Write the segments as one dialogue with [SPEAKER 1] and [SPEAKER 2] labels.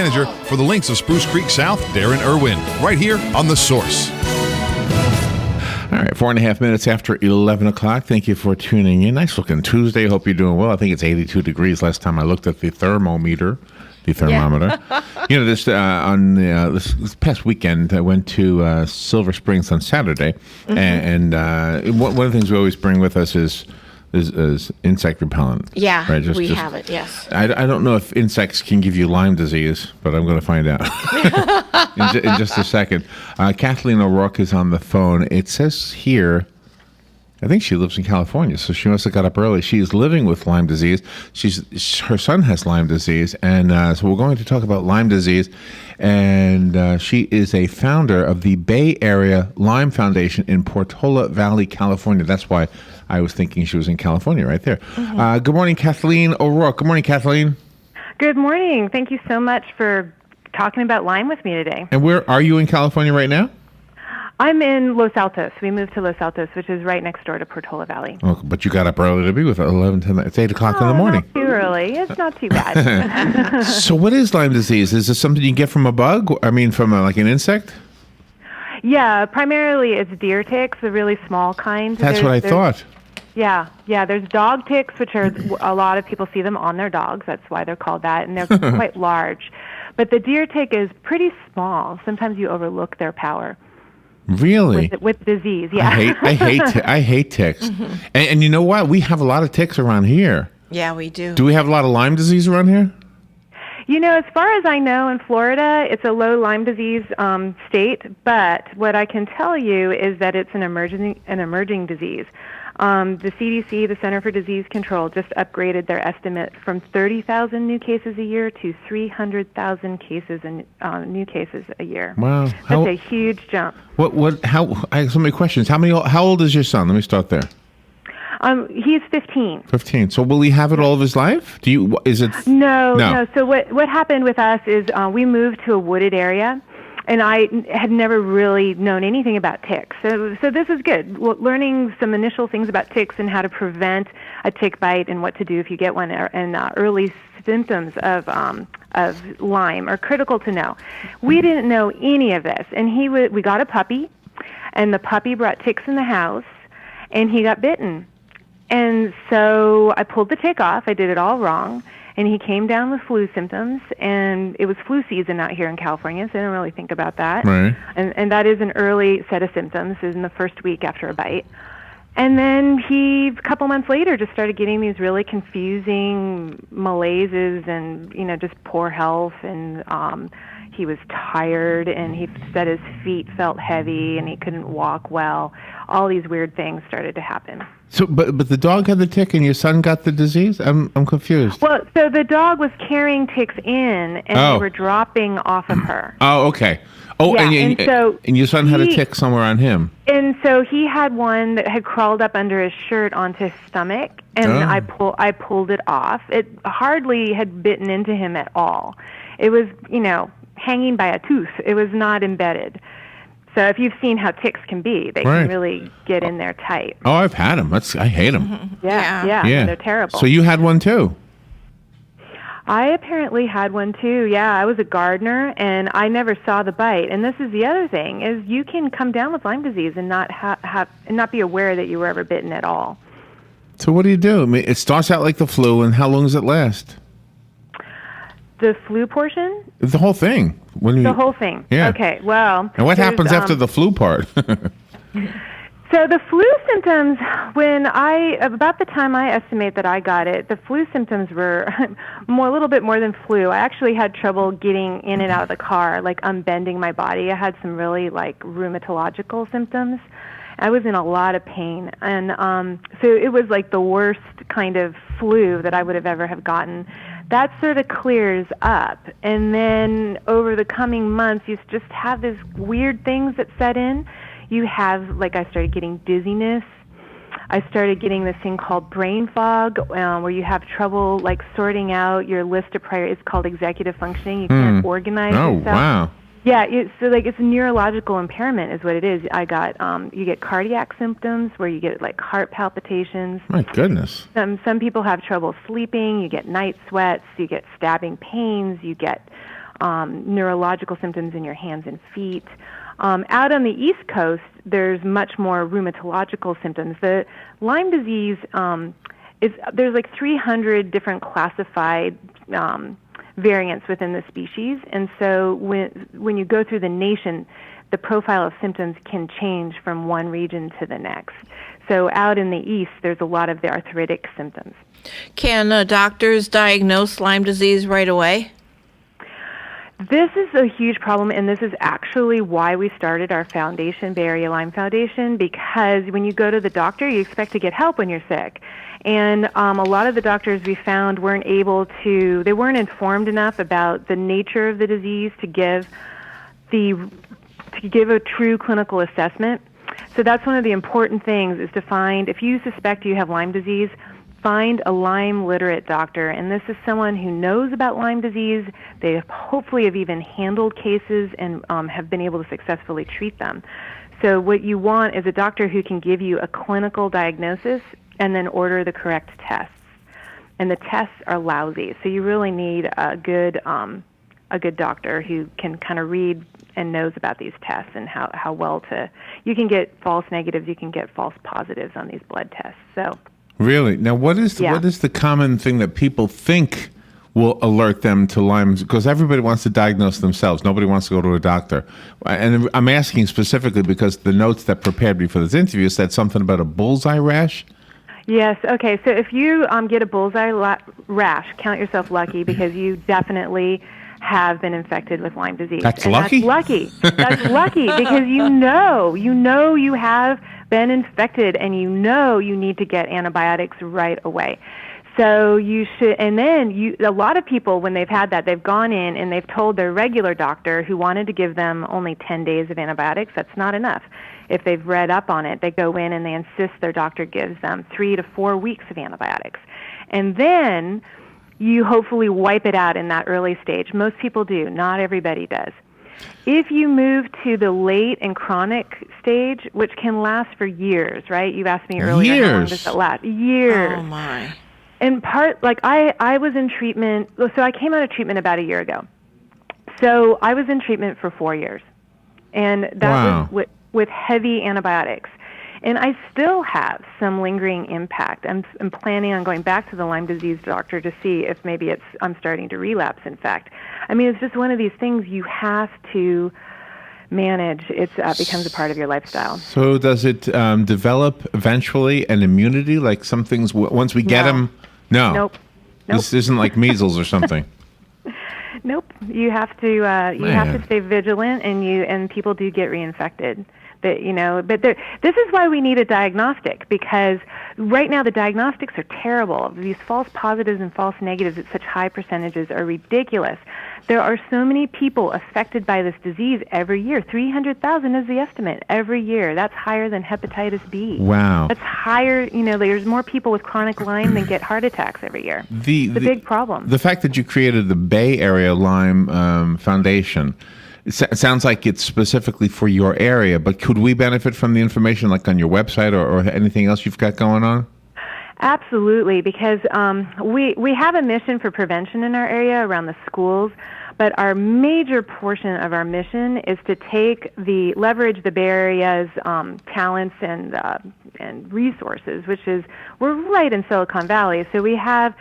[SPEAKER 1] manager for the Lynx of Spruce Creek South, Darren Irwin, right here on The Source.
[SPEAKER 2] All right, 4.5 minutes after 11 o'clock. Thank you for tuning in. Nice looking Tuesday. Hope you're doing well. I think it's 82 degrees last time I looked at the thermometer. Yeah. You know, this past weekend, I went to Silver Springs on Saturday, and one of the things we always bring with us is insect repellent.
[SPEAKER 3] Yeah, right? We have it, yes.
[SPEAKER 2] I don't know if insects can give you Lyme disease, but I'm going to find out in just a second. Kathleen O'Rourke is on the phone. It says here, I think she lives in California, so she must have got up early. She's living with Lyme disease. Her son has Lyme disease, and so we're going to talk about Lyme disease. And she is a founder of the Bay Area Lyme Foundation in Portola Valley, California. That's why I was thinking she was in California right there. Mm-hmm. Good morning, Kathleen O'Rourke. Good morning, Kathleen.
[SPEAKER 4] Good morning. Thank you so much for talking about Lyme with me today.
[SPEAKER 2] And where are you in California right now?
[SPEAKER 4] I'm in Los Altos. We moved to Los Altos, which is right next door to Portola Valley.
[SPEAKER 2] Oh, but you got up early to be with 11 to it's 8 o'clock in the morning.
[SPEAKER 4] Not too early. It's not too bad.
[SPEAKER 2] So what is Lyme disease? Is this something you get from a bug? I mean, from like an insect?
[SPEAKER 4] Yeah, primarily it's deer ticks, the really small kind.
[SPEAKER 2] That's what I thought.
[SPEAKER 4] Yeah. There's dog ticks, which are a lot of people see them on their dogs. That's why they're called that, and they're quite large. But the deer tick is pretty small. Sometimes you overlook their power.
[SPEAKER 2] Really?
[SPEAKER 4] With disease, yeah.
[SPEAKER 2] I hate ticks. Mm-hmm. And you know what? We have a lot of ticks around here.
[SPEAKER 3] Yeah, we do.
[SPEAKER 2] Do we have a lot of Lyme disease around here?
[SPEAKER 4] You know, as far as I know, in Florida, it's a low Lyme disease state. But what I can tell you is that it's an emerging disease. The CDC, the Center for Disease Control, just upgraded their estimate from 30,000 new cases a year to 300,000 cases and new cases a year.
[SPEAKER 2] Wow,
[SPEAKER 4] that's a huge jump.
[SPEAKER 2] I have so many questions. How old is your son? Let me start there.
[SPEAKER 4] He's 15.
[SPEAKER 2] 15. So will he have it all of his life?
[SPEAKER 4] No. So what happened with us is we moved to a wooded area. And I had never really known anything about ticks. So this is good. Learning some initial things about ticks and how to prevent a tick bite and what to do if you get one, and early symptoms of Lyme are critical to know. We didn't know any of this. And we got a puppy, and the puppy brought ticks in the house, and he got bitten. And so I pulled the tick off. I did it all wrong. And he came down with flu symptoms, and it was flu season out here in California, so I didn't really think about that.
[SPEAKER 2] Right.
[SPEAKER 4] And that is an early set of symptoms, is in the first week after a bite. And then he, a couple months later, just started getting these really confusing malaises and, just poor health, and he was tired, and he said his feet felt heavy, and he couldn't walk well. All these weird things started to happen.
[SPEAKER 2] So, but the dog had the tick, and your son got the disease? I'm confused.
[SPEAKER 4] Well, so the dog was carrying ticks in, and they were dropping off of her.
[SPEAKER 2] Oh, okay. Oh, yeah, and your son had a tick somewhere on him.
[SPEAKER 4] And so he had one that had crawled up under his shirt onto his stomach, and I pulled it off. It hardly had bitten into him at all. It was, hanging by a tooth. It was not embedded. So if you've seen how ticks can be, they can really get in there tight.
[SPEAKER 2] Oh, I've had them. I hate them.
[SPEAKER 4] Yeah. They're terrible.
[SPEAKER 2] So you had one too?
[SPEAKER 4] I apparently had one too. Yeah, I was a gardener, and I never saw the bite. And this is the other thing: is you can come down with Lyme disease and not not be aware that you were ever bitten at all.
[SPEAKER 2] So what do you do? I mean, it starts out like the flu, and how long does it last?
[SPEAKER 4] The flu portion?
[SPEAKER 2] The whole thing.
[SPEAKER 4] The whole thing.
[SPEAKER 2] Yeah.
[SPEAKER 4] Okay, well...
[SPEAKER 2] And what happens after the flu part?
[SPEAKER 4] So the flu symptoms, about the time I estimate that I got it, the flu symptoms were a little bit more than flu. I actually had trouble getting in and out of the car, like unbending my body. I had some really rheumatological symptoms. I was in a lot of pain. And so it was like the worst kind of flu that I would have ever have gotten. That sort of clears up. And then over the coming months, you just have these weird things that set in. You have, I started getting dizziness. I started getting this thing called brain fog, where you have trouble, sorting out your list of priorities. It's called executive functioning. You can't organize yourself. Oh, wow. Yeah, it's a neurological impairment is what it is. I got, you get cardiac symptoms where you get heart palpitations.
[SPEAKER 2] My goodness.
[SPEAKER 4] Some people have trouble sleeping. You get night sweats. You get stabbing pains. You get neurological symptoms in your hands and feet. Out on the East Coast, there's much more rheumatological symptoms. The Lyme disease there's like 300 different classified variants within the species, and so when you go through the nation, the profile of symptoms can change from one region to the next. So out in the East, there's a lot of the arthritic symptoms.
[SPEAKER 3] Can doctors diagnose Lyme disease right away?
[SPEAKER 4] This is a huge problem, and this is actually why we started our foundation, Bay Area Lyme Foundation, because when you go to the doctor, you expect to get help when you're sick. And a lot of the doctors we found weren't informed enough about the nature of the disease to give a true clinical assessment. So that's one of the important things, is to find, if you suspect you have Lyme disease, find a Lyme literate doctor. And this is someone who knows about Lyme disease. They hopefully have even handled cases and have been able to successfully treat them. So what you want is a doctor who can give you a clinical diagnosis and then order the correct tests. And the tests are lousy, so you really need a good doctor who can kind of read and knows about these tests and how well to. You can get false negatives, you can get false positives on these blood tests. So.
[SPEAKER 2] Really? Now, what is the common thing that people think will alert them to Lyme? Because everybody wants to diagnose themselves. Nobody wants to go to a doctor. And I'm asking specifically because the notes that prepared me for this interview said something about a bullseye rash.
[SPEAKER 4] Yes. Okay. So if you get a bullseye rash, count yourself lucky, because you definitely have been infected with Lyme disease.
[SPEAKER 2] That's lucky?
[SPEAKER 4] That's lucky. That's lucky, because you know you have been infected, and you need to get antibiotics right away. So you should, and then a lot of people, when they've had that, they've gone in and they've told their regular doctor, who wanted to give them only 10 days of antibiotics. That's not enough. If they've read up on it, they go in and they insist their doctor gives them 3 to 4 weeks of antibiotics. And then you hopefully wipe it out in that early stage. Most people do. Not everybody does. If you move to the late and chronic stage, which can last for years, right? You asked me earlier, how long does it last? Years.
[SPEAKER 3] Oh, my.
[SPEAKER 4] And I was in treatment, so I came out of treatment about a year ago. So I was in treatment for 4 years. And that was with heavy antibiotics. And I still have some lingering impact. I'm planning on going back to the Lyme disease doctor to see if maybe I'm starting to relapse, in fact. I mean, it's just one of these things you have to manage. It becomes a part of your lifestyle.
[SPEAKER 2] So does it develop eventually an immunity, like some things, once we get them? No.
[SPEAKER 4] Nope.
[SPEAKER 2] This isn't like measles or something.
[SPEAKER 4] Nope. You have to stay vigilant, and people do get reinfected. But this is why we need a diagnostic, because right now the diagnostics are terrible. These false positives and false negatives at such high percentages are ridiculous. There are so many people affected by this disease every year. 300,000 is the estimate every year. That's higher than hepatitis B.
[SPEAKER 2] Wow.
[SPEAKER 4] That's higher. There's more people with chronic Lyme than get heart attacks every year. It's a big problem.
[SPEAKER 2] The fact that you created the Bay Area Lyme Foundation, it sounds like it's specifically for your area, but could we benefit from the information, like on your website or anything else you've got going on?
[SPEAKER 4] Absolutely, because we have a mission for prevention in our area around the schools, but our major portion of our mission is to leverage the Bay Area's talents and resources, which is, we're right in Silicon Valley, so we have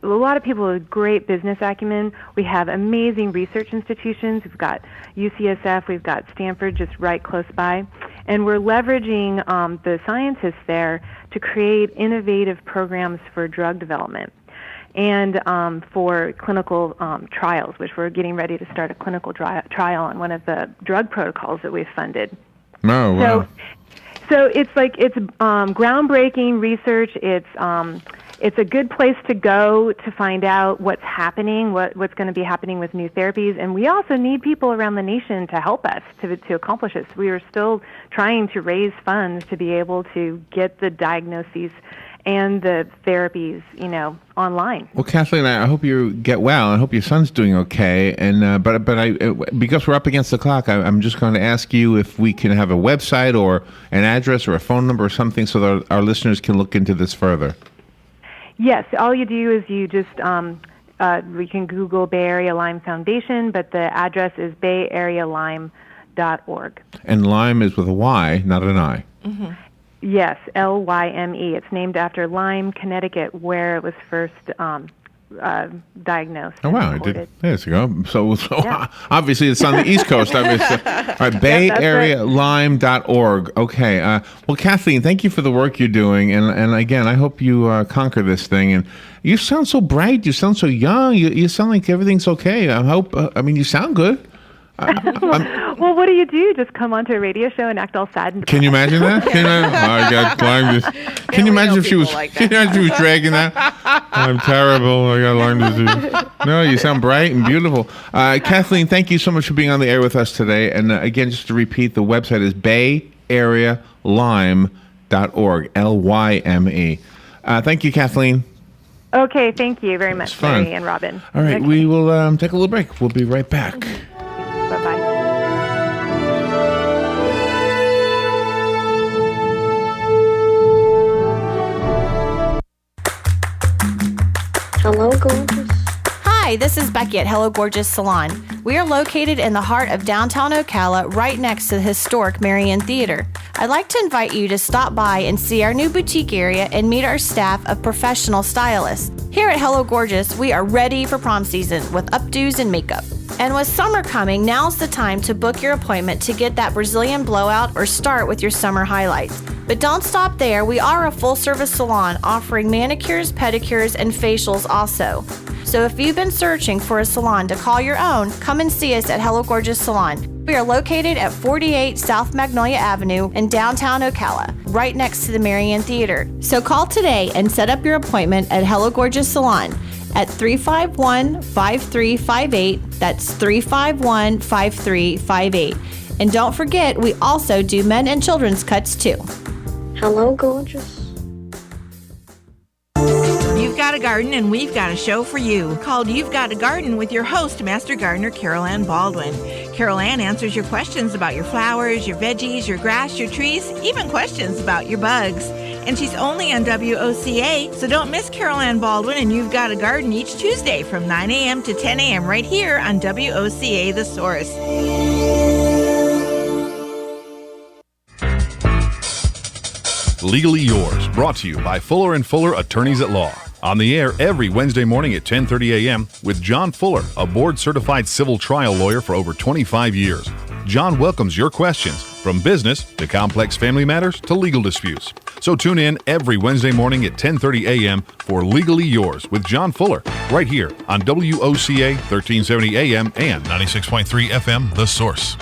[SPEAKER 4] a lot of people with great business acumen. We have amazing research institutions. We've got UCSF, we've got Stanford just right close by, and we're leveraging the scientists there to create innovative programs for drug development and for clinical trials, which we're getting ready to start a clinical trial on one of the drug protocols that we've funded.
[SPEAKER 2] Oh, wow.
[SPEAKER 4] So it's groundbreaking research. It's a good place to go to find out what's happening, what's going to be happening with new therapies. And we also need people around the nation to help us to accomplish this. We are still trying to raise funds to be able to get the diagnoses and the therapies, online.
[SPEAKER 2] Well, Kathleen, I hope you get well. I hope your son's doing okay. And because we're up against the clock, I'm just going to ask you if we can have a website or an address or a phone number or something so that our listeners can look into this further.
[SPEAKER 4] Yes, all you do is you just we can Google Bay Area Lyme Foundation, but the address is bayarealyme.org.
[SPEAKER 2] And Lyme is with a Y, not an I.
[SPEAKER 3] Mm-hmm.
[SPEAKER 4] Yes, Lyme. It's named after Lyme, Connecticut, where it was first diagnosed.
[SPEAKER 2] Oh, wow. There you go. So yeah. Obviously it's on the East Coast. Obviously. All right, bayarealyme.org. Okay. Well, Kathleen, thank you for the work you're doing. And again, I hope you conquer this thing. And you sound so bright. You sound so young. You sound like everything's okay. I hope, you sound good.
[SPEAKER 4] Well, what do? Just come onto a radio show and act all sad and depressed?
[SPEAKER 2] Can you imagine that? I got Lyme disease. Can you imagine if she was dragging that? I'm terrible. I got Lyme disease. No, you sound bright and beautiful. Kathleen, thank you so much for being on the air with us today. And again, just to repeat, the website is bayarealyme.org. Lyme. Thank you, Kathleen.
[SPEAKER 4] Okay, thank you very much, Mary and Robin.
[SPEAKER 2] All right,
[SPEAKER 4] okay.
[SPEAKER 2] We will take a little break. We'll be right back.
[SPEAKER 4] Bye-bye.
[SPEAKER 5] Hello, gorgeous.
[SPEAKER 6] Hi, this is Becky at Hello Gorgeous Salon. We are located in the heart of downtown Ocala, right next to the historic Marion Theater. I'd like to invite you to stop by and see our new boutique area and meet our staff of professional stylists. Here at Hello Gorgeous, we are ready for prom season with updos and makeup. And with summer coming, now's the time to book your appointment to get that Brazilian blowout or start with your summer highlights. But don't stop there. We are a full-service salon offering manicures, pedicures, and facials also. So if you've been searching for a salon to call your own, come and see us at Hello Gorgeous Salon. We are located at 48 South Magnolia Avenue in downtown Ocala, right next to the Marion Theater. So call today and set up your appointment at Hello Gorgeous Salon at 351-5358. That's 351-5358. And don't forget, we also do men and children's cuts too.
[SPEAKER 5] Hello, gorgeous.
[SPEAKER 3] You've got a garden and we've got a show for you called You've Got a Garden with your host, Master Gardener Carol Ann Baldwin. Carol Ann answers your questions about your flowers, your veggies, your grass, your trees, even questions about your bugs. And she's only on WOCA, so don't miss Carol Ann Baldwin and You've Got a Garden each Tuesday from 9 a.m. to 10 a.m. right here on WOCA The Source.
[SPEAKER 1] Legally Yours, brought to you by Fuller & Fuller Attorneys at Law. On the air every Wednesday morning at 10:30 a.m. with John Fuller, a board-certified civil trial lawyer for over 25 years. John welcomes your questions, from business to complex family matters to legal disputes. So tune in every Wednesday morning at 10:30 a.m. for Legally Yours with John Fuller, right here on WOCA 1370 AM and 96.3 FM, The Source.